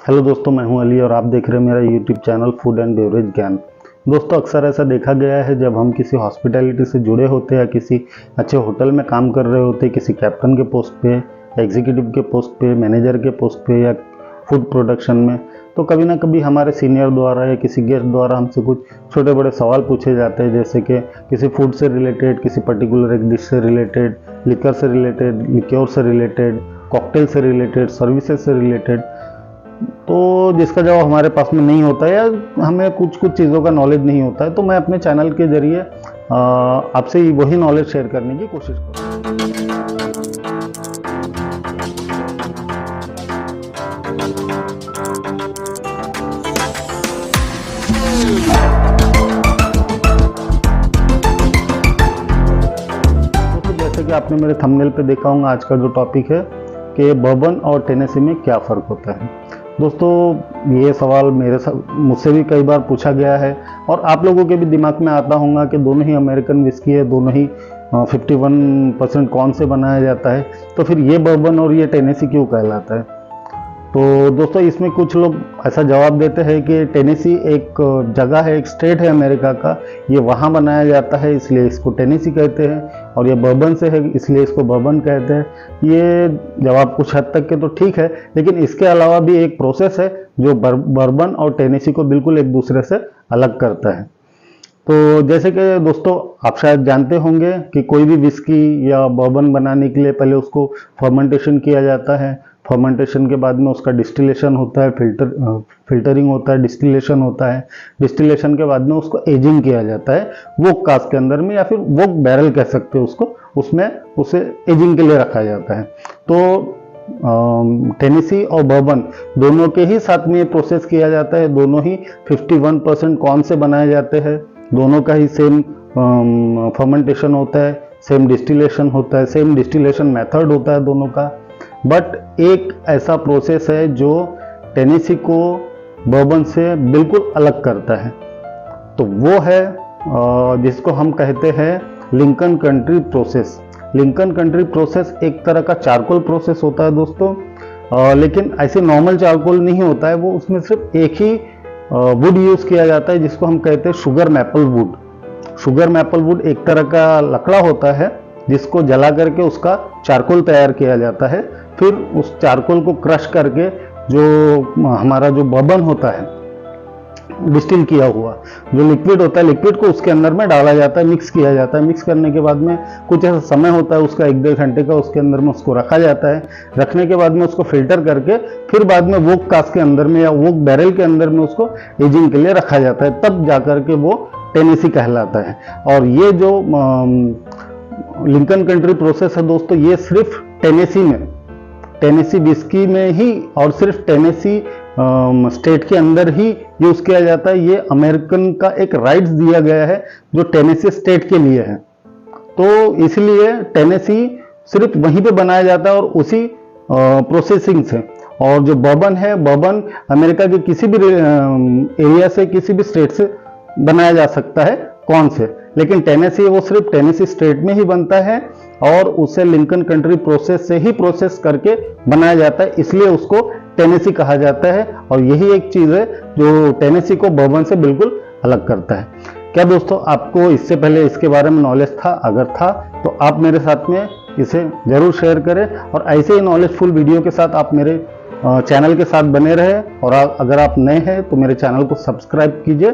Hello दोस्तों, मैं हूं अली और आप देख रहे हैं मेरा YouTube channel food and beverage ज्ञान। दोस्तों, अक्सर ऐसा देखा गया है जब हम किसी हॉस्पिटैलिटी से जुड़े होते हैं या किसी अच्छे होटल में काम कर रहे होते हैं, किसी कैप्टन के पोस्ट पे, एग्जीक्यूटिव के पोस्ट पे, मैनेजर के पोस्ट पे या फूड प्रोडक्शन में, तो कभी ना कभी हमारे सीनियर द्वारा या किसी गेस्ट द्वारा हमसे कुछ छोटे बड़े सवाल पूछे जाते हैं, जैसे कि किसी फूड से रिलेटेड, किसी पर्टिकुलर एक डिश से रिलेटेड, लिकर से रिलेटेड, लिक्योर से रिलेटेड, कॉकटेल से रिलेटेड, सर्विसेज से रिलेटेड। तो जिसका जवाब हमारे पास में नहीं होता है या हमें कुछ चीज़ों का नॉलेज नहीं होता है, तो मैं अपने चैनल के जरिए आपसे वही नॉलेज शेयर करने की कोशिश करूँगा। तो जैसे कि आपने मेरे थंबनेल पे देखा होगा, आज का जो टॉपिक है कि बर्बन और टेनेसी में क्या फ़र्क होता है। दोस्तों, ये सवाल मुझसे भी कई बार पूछा गया है और आप लोगों के भी दिमाग में आता होगा कि दोनों ही अमेरिकन विस्की है, दोनों ही 51% कौन से बनाया जाता है, तो फिर ये बर्बन और ये टेनेसी क्यों कहलाता है। तो दोस्तों, इसमें कुछ लोग ऐसा जवाब देते हैं कि टेनेसी एक जगह है, एक स्टेट है अमेरिका का, ये वहाँ बनाया जाता है इसलिए इसको टेनेसी कहते हैं, और ये बर्बन से है इसलिए इसको बर्बन कहते हैं। ये जवाब कुछ हद तक के तो ठीक है, लेकिन इसके अलावा भी एक प्रोसेस है जो बर्बन और टेनेसी को बिल्कुल एक दूसरे से अलग करता है। तो जैसे कि दोस्तों, आप शायद जानते होंगे कि कोई भी विस्की या बर्बन बनाने के लिए पहले उसको फर्मेंटेशन किया जाता है। फर्मेंटेशन के बाद में उसका डिस्टिलेशन होता है, फिल्टरिंग होता है, डिस्टिलेशन होता है। डिस्टिलेशन के बाद में उसको एजिंग किया जाता है वोक कास्ट के अंदर में, या फिर वोक बैरल कह सकते हो उसको, उसमें उसे एजिंग के लिए रखा जाता है। तो टेनेसी और बर्बन दोनों के ही साथ में ये प्रोसेस किया जाता है। दोनों ही 51% कॉर्न से बनाए जाते हैं, दोनों का ही सेम फर्मेंटेशन होता है, सेम डिस्टिलेशन होता है, सेम डिस्टिलेशन मेथड होता है दोनों का। बट एक ऐसा प्रोसेस है जो टेनेसी को बर्बन से बिल्कुल अलग करता है, तो वो है जिसको हम कहते हैं Lincoln country process. Lincoln country process एक तरह का चारकोल प्रोसेस होता है दोस्तों, लेकिन ऐसे नॉर्मल चारकोल नहीं होता है, वो उसमें सिर्फ एक ही वुड यूज किया जाता है जिसको हम कहते हैं sugar maple would. Sugar maple would एक तरह का लकड़ा होता है जिसको जला करके उसका चारकोल तैयार किया जाता है। फिर उस चारकोल को क्रश करके जो हमारा जो बर्बन होता है, डिस्टिल किया हुआ जो लिक्विड होता है, लिक्विड को उसके अंदर में डाला जाता है, मिक्स किया जाता है। मिक्स करने के बाद में कुछ ऐसा समय होता है उसका 1-1.5 घंटे का, उसके अंदर में उसको रखा जाता है। रखने के बाद में उसको फिल्टर करके फिर बाद में वोक कास्ट के अंदर में या वोक बैरल के अंदर में उसको एजिंग के लिए रखा जाता है, तब जाकर के वो टेनेसी कहलाता है। और ये जो लिंकन कंट्री प्रोसेस है दोस्तों, ये सिर्फ टेनेसी में, टेनेसी विस्की में ही और सिर्फ टेनेसी स्टेट के अंदर ही यूज किया जाता है। ये अमेरिकन का एक राइट्स दिया गया है जो टेनेसी स्टेट के लिए है, तो इसलिए टेनेसी सिर्फ वहीं पे बनाया जाता है और उसी प्रोसेसिंग से। और जो बर्बन है, बर्बन अमेरिका के किसी भी एरिया से, किसी भी स्टेट से बनाया जा सकता है, कौन से, लेकिन टेनेसी वो सिर्फ टेनेसी स्टेट में ही बनता है और उसे लिंकन कंट्री प्रोसेस से ही प्रोसेस करके बनाया जाता है, इसलिए उसको टेनेसी कहा जाता है। और यही एक चीज है जो टेनेसी को बर्बन से बिल्कुल अलग करता है। क्या दोस्तों, आपको इससे पहले इसके बारे में नॉलेज था? अगर था तो आप मेरे साथ में इसे जरूर शेयर करें, और ऐसे ही नॉलेजफुल वीडियो के साथ आप मेरे चैनल के साथ बने रहे। और अगर आप नए हैं तो मेरे चैनल को सब्सक्राइब कीजिए